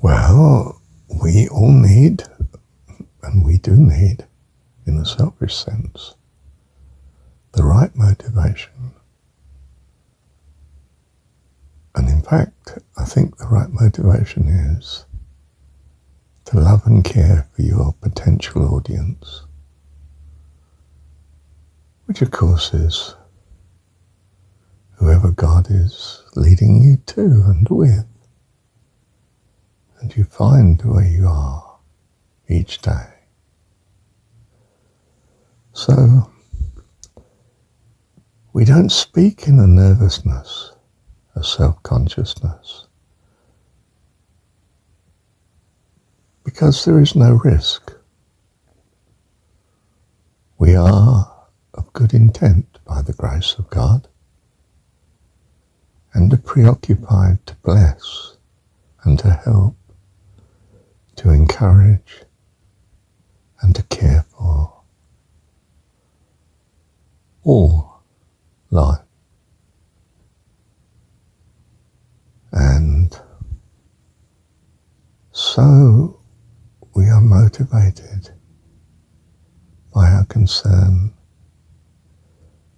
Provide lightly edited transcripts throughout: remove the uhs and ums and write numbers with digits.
Well, we all need, and we do need, in a selfish sense, the right motivation. And in fact, I think the right motivation is to love and care for your potential audience, which of course is whoever God is leading you to and with. And you find where you are each day. So, we don't speak in a nervousness, a self-consciousness, because there is no risk. We are of good intent by the grace of God, and are preoccupied to bless and to help, to encourage and to care for all life. And so we are motivated by our concern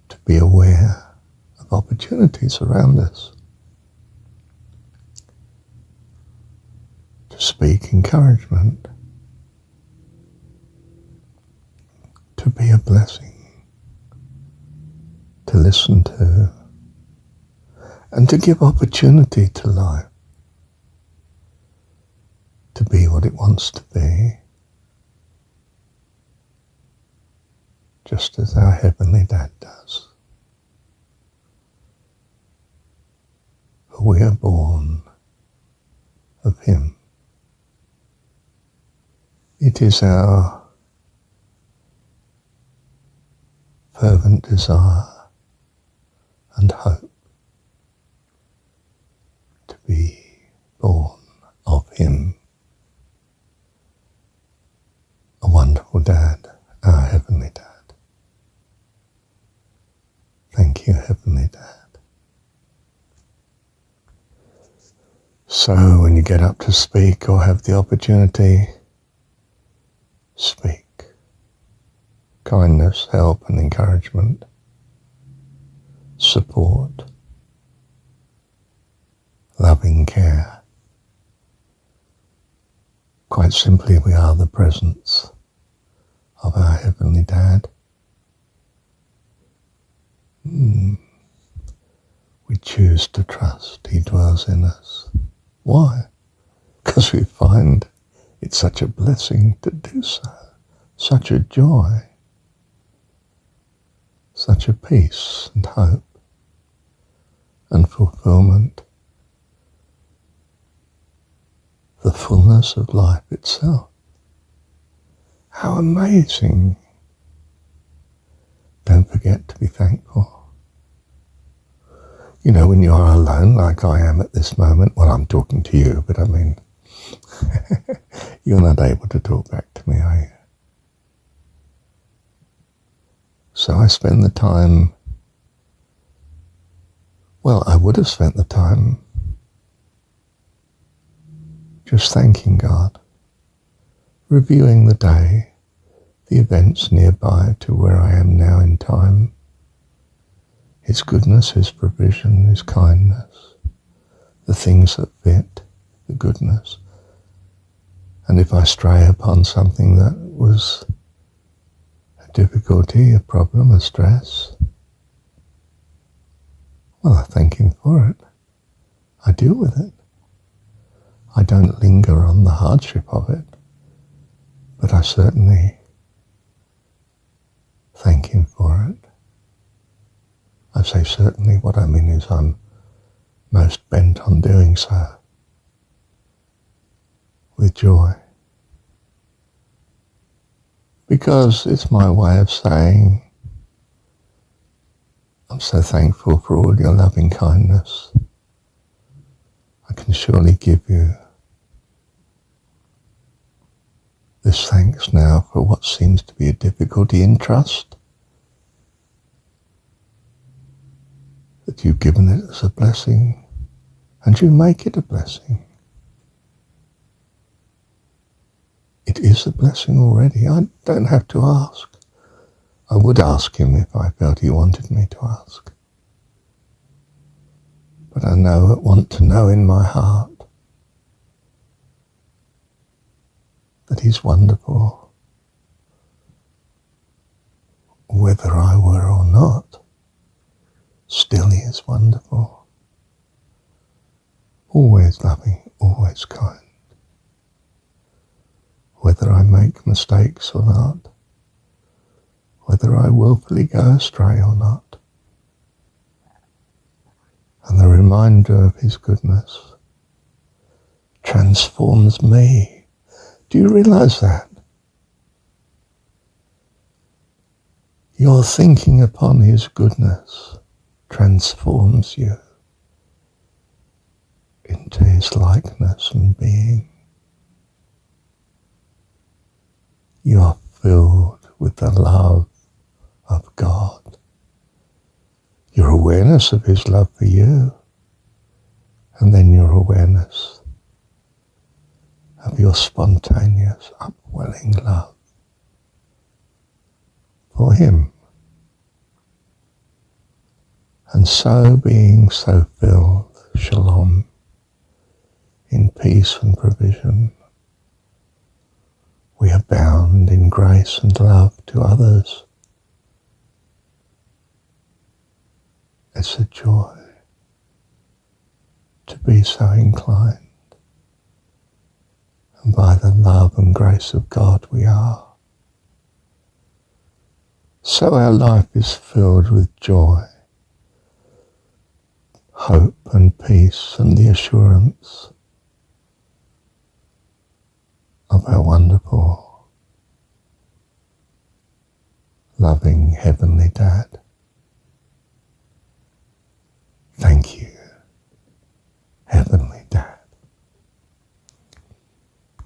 to be aware of opportunities around us, to speak encouragement, to be a blessing, to listen to, and to give opportunity to life to be what it wants to be, just as our Heavenly Dad does. For we are born of Him. It is our fervent desire and hope to be born of Him. A wonderful Dad, our Heavenly Dad. Thank you, Heavenly Dad. So when you get up to speak or have the opportunity, speak. Kindness, help and encouragement, support, loving care. Quite simply, we are the presence of our Heavenly Dad. We choose to trust He dwells in us. Why? Because we find it's such a blessing to do so, such a joy, such a peace and hope and fulfillment, the fullness of life itself. How amazing! Don't forget to be thankful. You know, when you are alone, like I am at this moment, well, I'm talking to you, but I mean, you're not able to talk back to me, are you? So I spend the time, well, I would have spent the time just thanking God, reviewing the day, the events nearby to where I am now in time, His goodness, His provision, His kindness, the things that fit, the goodness. And if I stray upon something that was a difficulty, a problem, a stress, well, I thank Him for it. I deal with it. I don't linger on the hardship of it, but I certainly thank Him for it. I say certainly, what I mean is I'm most bent on doing so with joy, because it's my way of saying I'm so thankful for all your loving kindness. I can surely give you this thanks now for what seems to be a difficulty in trust, that you've given it as a blessing, and you make it a blessing. It is a blessing already. I don't have to ask. I would ask him if I felt he wanted me to ask. But I want to know in my heart that he's wonderful, whether I were or not. Still he is wonderful, always loving, always kind. Whether I make mistakes or not, whether I willfully go astray or not. And the reminder of his goodness transforms me. Do you realize that? Your thinking upon his goodness transforms you into his likeness and being. You are filled with the love of God. Your awareness of his love for you, and then your awareness of your spontaneous upwelling love for him. And so being so filled, shalom, in peace and provision, we abound in grace and love to others. It's a joy to be so inclined. And by the love and grace of God we are. So our life is filled with joy, hope and peace, and the assurance of our wonderful, loving Heavenly Dad.